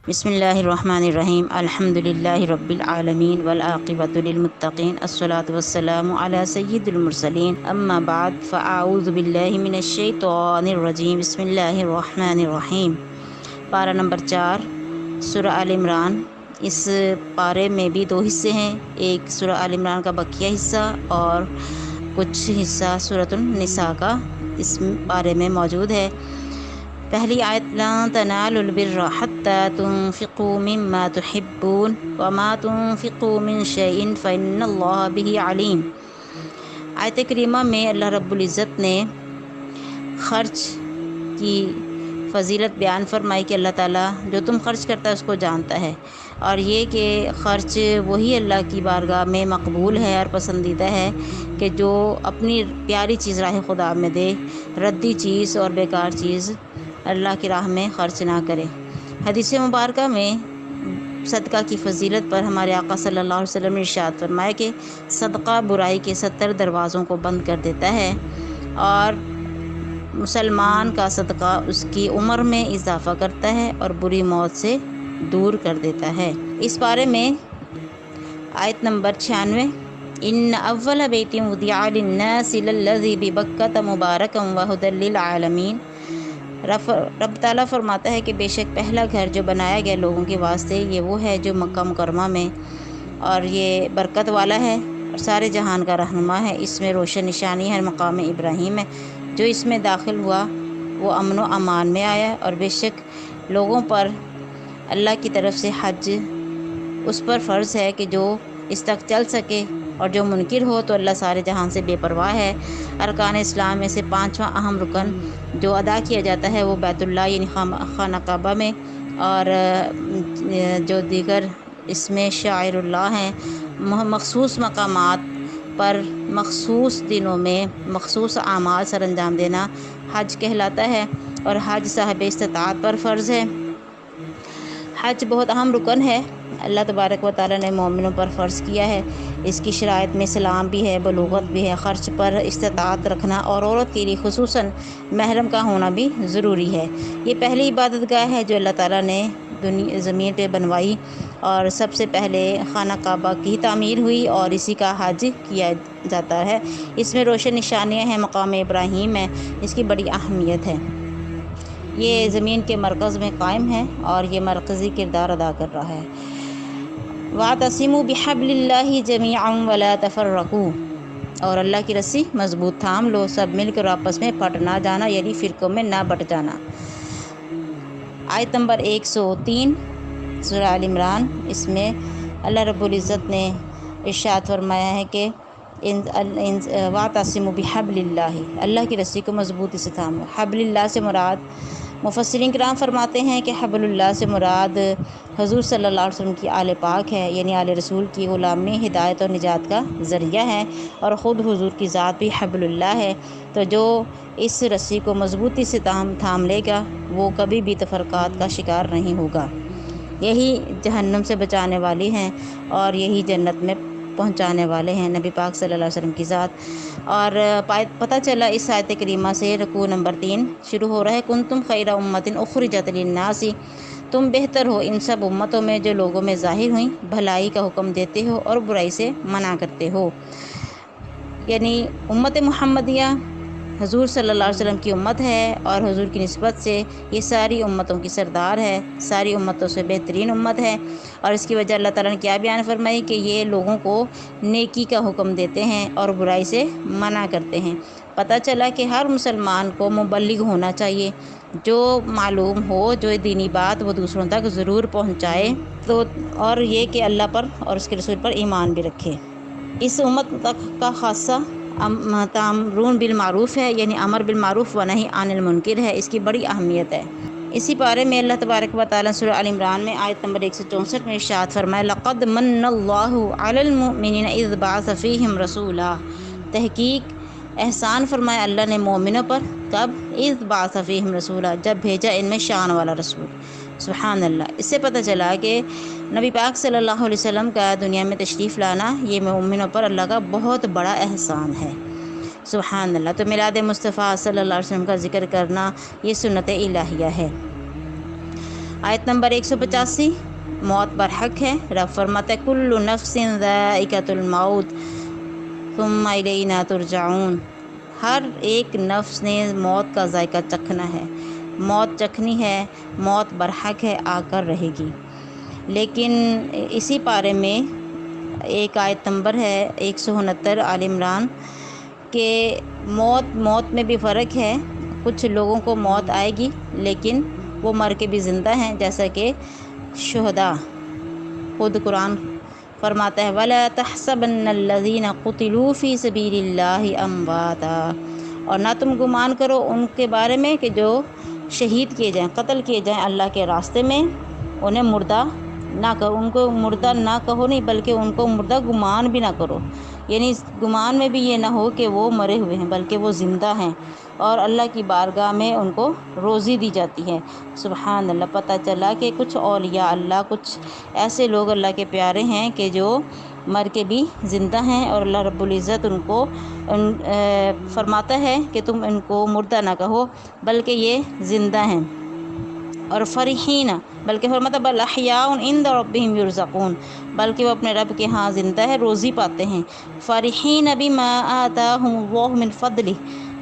بسم اللہ الرحمن الرحیم الحمد للہ رب العالمین والعاقبۃ للمتقین الصلاۃ والسلام علی سید المرسلین اما بعد فاعوذ باللہ من الشیطان الرجیم بسم اللہ الرحمن الرحیم۔ پارہ نمبر 4 سورہ آل عمران۔ اس پارے میں بھی 2 حصے ہیں، ایک سورہ آل عمران کا بقیہ حصہ اور کچھ حصہ سورۃ النساء کا اس پارے میں موجود ہے۔ پہلی آیت لن تنالوا البر حتى تنفقوا مما تحبون وما تنفقوا من شيء فإن الله به علیم۔ آیت کریمہ میں اللہ رب العزت نے خرچ کی فضیلت بیان فرمائی کہ اللہ تعالیٰ جو تم خرچ کرتا ہے اس کو جانتا ہے، اور یہ کہ خرچ وہی اللہ کی بارگاہ میں مقبول ہے اور پسندیدہ ہے کہ جو اپنی پیاری چیز راہ خدا میں دے، ردی چیز اور بیکار چیز اللہ کی راہ میں خرچ نہ کرے۔ حدیث مبارکہ میں صدقہ کی فضیلت پر ہمارے آقا صلی اللہ علیہ وسلم نے ارشاد فرمایا کہ صدقہ برائی کے 70 دروازوں کو بند کر دیتا ہے، اور مسلمان کا صدقہ اس کی عمر میں اضافہ کرتا ہے اور بری موت سے دور کر دیتا ہے۔ اس بارے میں آیت نمبر 96 ان اول بیت وضع للناس للذی ببکۃ مبارکا وہدی للعالمین۔ رب تعالیٰ فرماتا ہے کہ بے شک پہلا گھر جو بنایا گیا لوگوں کے واسطے یہ وہ ہے جو مکہ مکرمہ میں، اور یہ برکت والا ہے اور سارے جہان کا رہنما ہے۔ اس میں روشن نشانی ہے، مقام ابراہیم ہے۔ جو اس میں داخل ہوا وہ امن و امان میں آیا، اور بے شک لوگوں پر اللہ کی طرف سے حج اس پر فرض ہے کہ جو اس تک چل سکے، اور جو منکر ہو تو اللہ سارے جہان سے بے پرواہ ہے۔ ارکان اسلام میں سے 5واں اہم رکن جو ادا کیا جاتا ہے وہ بیت اللہ یعنی خانہ کعبہ میں، اور جو دیگر اس میں شاعر اللہ ہیں، مخصوص مقامات پر مخصوص دنوں میں مخصوص اعمال سر انجام دینا حج کہلاتا ہے، اور حج صاحب استطاعت پر فرض ہے۔ حج بہت اہم رکن ہے، اللہ تبارک و تعالیٰ نے مومنوں پر فرض کیا ہے۔ اس کی شرائط میں سلام بھی ہے، بلوغت بھی ہے، خرچ پر استطاعت رکھنا، اور عورت کے لیے خصوصاً محرم کا ہونا بھی ضروری ہے۔ یہ پہلی عبادت گاہ ہے جو اللہ تعالیٰ نے زمین پہ بنوائی، اور سب سے پہلے خانہ کعبہ کی تعمیر ہوئی اور اسی کا حج کیا جاتا ہے۔ اس میں روشن نشانیاں ہیں، مقام ابراہیم ہے، اس کی بڑی اہمیت ہے۔ یہ زمین کے مرکز میں قائم ہے اور یہ مرکزی کردار ادا کر رہا ہے۔ وَاعْتَصِمُوا بِحَبْلِ اللَّهِ جَمِيعًا وَلَا تَفَرَّقُوا، اور اللہ کی رسی مضبوط تھام لو، سب مل کر آپس میں پھٹ نہ جانا، یعنی فرقوں میں نہ بٹ جانا۔ آیت نمبر 103 سورہ آل عمران، اس میں اللہ رب العزت نے ارشاد فرمایا ہے کہ وَاعْتَصِمُوا بِحَبْلِ اللَّهِ، اللہ کی رسی کو مضبوطی سے تھامو۔ حبل اللہ سے مراد، مفسرین کرام فرماتے ہیں کہ حبل اللہ سے مراد حضور صلی اللہ علیہ وسلم کی آل پاک ہے، یعنی آل رسول کی غلامی، ہدایت اور نجات کا ذریعہ ہے، اور خود حضور کی ذات بھی حبل اللہ ہے۔ تو جو اس رسی کو مضبوطی سے تھام لے گا وہ کبھی بھی تفرقات کا شکار نہیں ہوگا۔ یہی جہنم سے بچانے والی ہیں اور یہی جنت میں پہنچانے والے ہیں، نبی پاک صلی اللہ علیہ وسلم کی ذات۔ اور پتہ چلا اس آیت کریمہ سے رکوع نمبر 3 شروع ہو رہا ہے، کنتم خیر امۃ اخرجت للناس، تم بہتر ہو ان سب امتوں میں جو لوگوں میں ظاہر ہوئیں، بھلائی کا حکم دیتے ہو اور برائی سے منع کرتے ہو۔ یعنی امت محمدیہ حضور صلی اللہ علیہ وسلم کی امت ہے، اور حضور کی نسبت سے یہ ساری امتوں کی سردار ہے، ساری امتوں سے بہترین امت ہے۔ اور اس کی وجہ اللہ تعالیٰ نے کیا بیان فرمائی کہ یہ لوگوں کو نیکی کا حکم دیتے ہیں اور برائی سے منع کرتے ہیں۔ پتہ چلا کہ ہر مسلمان کو مبلغ ہونا چاہیے، جو معلوم ہو جو دینی بات وہ دوسروں تک ضرور پہنچائے، تو اور یہ کہ اللہ پر اور اس کے رسول پر ایمان بھی رکھے۔ اس امت تک کا خاصہ تامرون بالمعروف ہے، یعنی امر بالمعروف و نہی عن المنکر ہے، اس کی بڑی اہمیت ہے۔ اسی بارے میں اللہ تبارک و تعالیٰ سورہ آل عمران میں آیت نمبر 164 میں ارشاد فرمایا، لقد من اللہ علی المؤمنین اذ بعث فیہم رسولا، تحقیق احسان فرمایا اللہ نے مومنوں پر، کب؟ اذ بعث فیہم رسولا، جب بھیجا ان میں شان والا رسول۔ سبحان اللہ۔ اس سے پتہ چلا کہ نبی پاک صلی اللہ علیہ وسلم کا دنیا میں تشریف لانا یہ مومنوں پر اللہ کا بہت بڑا احسان ہے۔ سبحان اللہ۔ تو میلاد مصطفیٰ صلی اللہ علیہ وسلم کا ذکر کرنا یہ سنت الہیہ ہے۔ آیت نمبر 185، موت برحق ہے۔ رب فرماتا ہے کل نفس ذائقۃ الموت ثم الینا ترجعون، ہر ایک نفس نے موت کا ذائقہ چکھنا ہے، موت چکھنی ہے، موت برحق ہے، آ کر رہے گی۔ لیکن اسی پارے میں ایک آیت نمبر ہے 169 آل عمران کہ موت میں بھی فرق ہے، کچھ لوگوں کو موت آئے گی لیکن وہ مر کے بھی زندہ ہیں، جیسا کہ شہداء۔ خود قرآن فرماتا ہے وَلَا تَحْسَبَنَّ الَّذِينَ قُتِلُوا فِي سَبِيلِ اللَّهِ أَمْوَاتًا، اور نہ تم گمان کرو ان کے بارے میں کہ جو شہید کیے جائیں، قتل کیے جائیں اللہ کے راستے میں، انہیں مردہ نہ کرو، ان کو مردہ نہ کہو، نہیں بلکہ ان کو مردہ گمان بھی نہ کرو، یعنی گمان میں بھی یہ نہ ہو کہ وہ مرے ہوئے ہیں بلکہ وہ زندہ ہیں اور اللہ کی بارگاہ میں ان کو روزی دی جاتی ہے۔ سبحان اللہ، پتہ چلا کہ کچھ اولیاء اللہ، کچھ ایسے لوگ اللہ کے پیارے ہیں کہ جو مر کے بھی زندہ ہیں، اور اللہ رب العزت ان کو فرماتا ہے کہ تم ان کو مردہ نہ کہو بلکہ یہ زندہ ہیں۔ اور فرحین، بلکہ فرماتا بل احیاء عند ربہم یرزقون، بلکہ وہ اپنے رب کے ہاں زندہ ہے، روزی پاتے ہیں۔ فرحین بما آتاہم اللہ من فضلہ،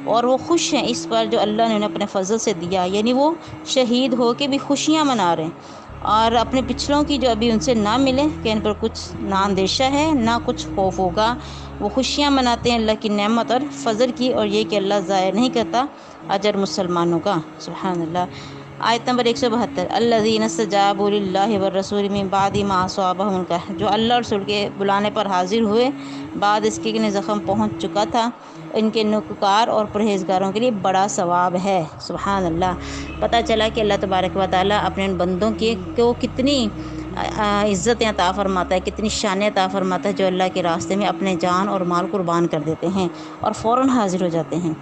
اور وہ خوش ہیں اس پر جو اللہ نے انہیں اپنے فضل سے دیا، یعنی وہ شہید ہو کے بھی خوشیاں منا رہے ہیں، اور اپنے پچھلوں کی جو ابھی ان سے نہ ملے کہ ان پر کچھ نہ اندیشہ ہے نہ کچھ خوف ہوگا، وہ خوشیاں مناتے ہیں اللہ کی نعمت اور فضل کی، اور یہ کہ اللہ ضائع نہیں کرتا اجر مسلمانوں کا۔ سبحان اللہ۔ آیت نمبر 172 الذین استجابوا للہ والرسول من بعد ما اصابہم القرح، جو اللہ اور رسول کے بلانے پر حاضر ہوئے بعد اس کے انہیں زخم پہنچ چکا تھا، ان کے نیکوکار اور پرہیزگاروں کے لیے بڑا ثواب ہے۔ سبحان اللہ۔ پتہ چلا کہ اللہ تبارک و تعالیٰ اپنے ان بندوں کو کتنی عزت عطا فرماتا ہے، کتنی شان عطا فرماتا ہے، جو اللہ کے راستے میں اپنے جان اور مال قربان کر دیتے ہیں اور فوراً حاضر ہو جاتے ہیں۔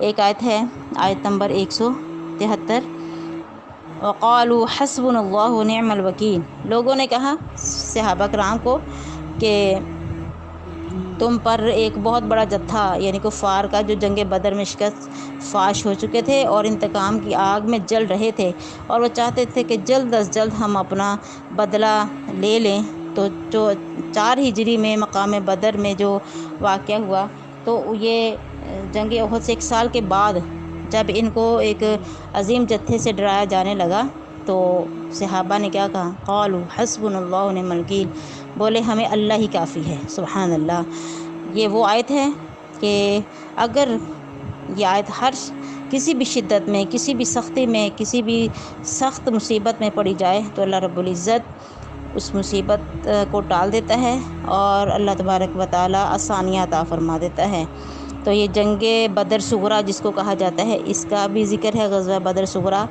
ایک آیت ہے، آیت نمبر 173 وقالوا حسبنا اللہ ونعم الوکیل، لوگوں نے کہا صحابہ کرام کو کہ تم پر ایک بہت بڑا جتھا یعنی کفار کا جو جنگ بدر میں شکست فاش ہو چکے تھے اور انتقام کی آگ میں جل رہے تھے، اور وہ چاہتے تھے کہ جلد از جلد ہم اپنا بدلہ لے لیں۔ تو جو 4 ہجری میں مقام بدر میں جو واقعہ ہوا، تو یہ جنگ احد سے 1 سال کے بعد جب ان کو ایک عظیم جتھے سے ڈرایا جانے لگا تو صحابہ نے کیا کہا؟ قالوا حسبنا اللہ ونعم الوکیل، بولے ہمیں اللہ ہی کافی ہے۔ سبحان اللہ۔ یہ وہ آیت ہے کہ اگر یہ آیت کسی بھی شدت میں، کسی بھی سختی میں، کسی بھی سخت مصیبت میں پڑی جائے تو اللہ رب العزت اس مصیبت کو ٹال دیتا ہے اور اللہ تبارک و تعالیٰ آسانیاں عطا فرما دیتا ہے۔ تو یہ جنگ بدر صغریٰ جس کو کہا جاتا ہے، اس کا بھی ذکر ہے، غزوہ بدر صغریٰ،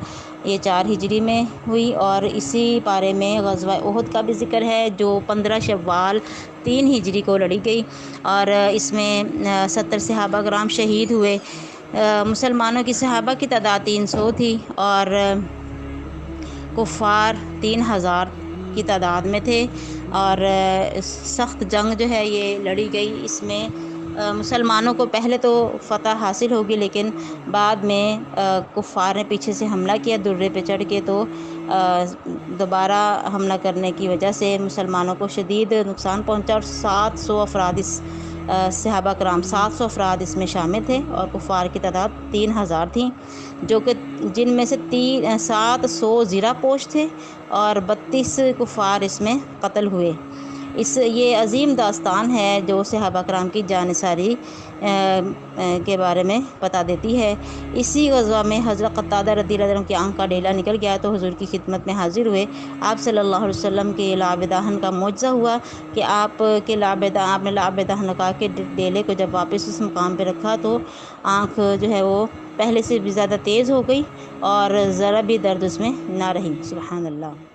یہ 4 ہجری میں ہوئی، اور اسی پارے میں غزوہ احد کا بھی ذکر ہے جو 15 شوال 3 ہجری کو لڑی گئی، اور اس میں 70 صحابہ کرام شہید ہوئے۔ مسلمانوں کی صحابہ کی تعداد 300 تھی اور کفار 3000 کی تعداد میں تھے، اور سخت جنگ جو ہے یہ لڑی گئی۔ اس میں مسلمانوں کو پہلے تو فتح حاصل ہوگی، لیکن بعد میں کفار نے پیچھے سے حملہ کیا درے پہ چڑھ کے، تو دوبارہ حملہ کرنے کی وجہ سے مسلمانوں کو شدید نقصان پہنچا، اور 700 افراد صحابہ کرام 700 افراد اس میں شامل تھے، اور کفار کی تعداد 3000 تھیں، جو کہ جن میں سے 700 زرہ پوش تھے اور 32 کفار اس میں قتل ہوئے۔ یہ عظیم داستان ہے جو صحابہ کرام کی جانثاری کے بارے میں بتا دیتی ہے۔ اسی غزوہ میں حضرت قتادہ رضی اللہ عنہ کی آنکھ کا ڈیلا نکل گیا تو حضور کی خدمت میں حاضر ہوئے۔ آپ صلی اللہ علیہ وسلم کے لعب دہن کا معجزہ ہوا کہ آپ نے لعب دہن لگا کے ڈیلے کو جب واپس اس مقام پہ رکھا تو آنکھ جو ہے وہ پہلے سے بھی زیادہ تیز ہو گئی اور ذرا بھی درد اس میں نہ رہی۔ سبحان اللہ۔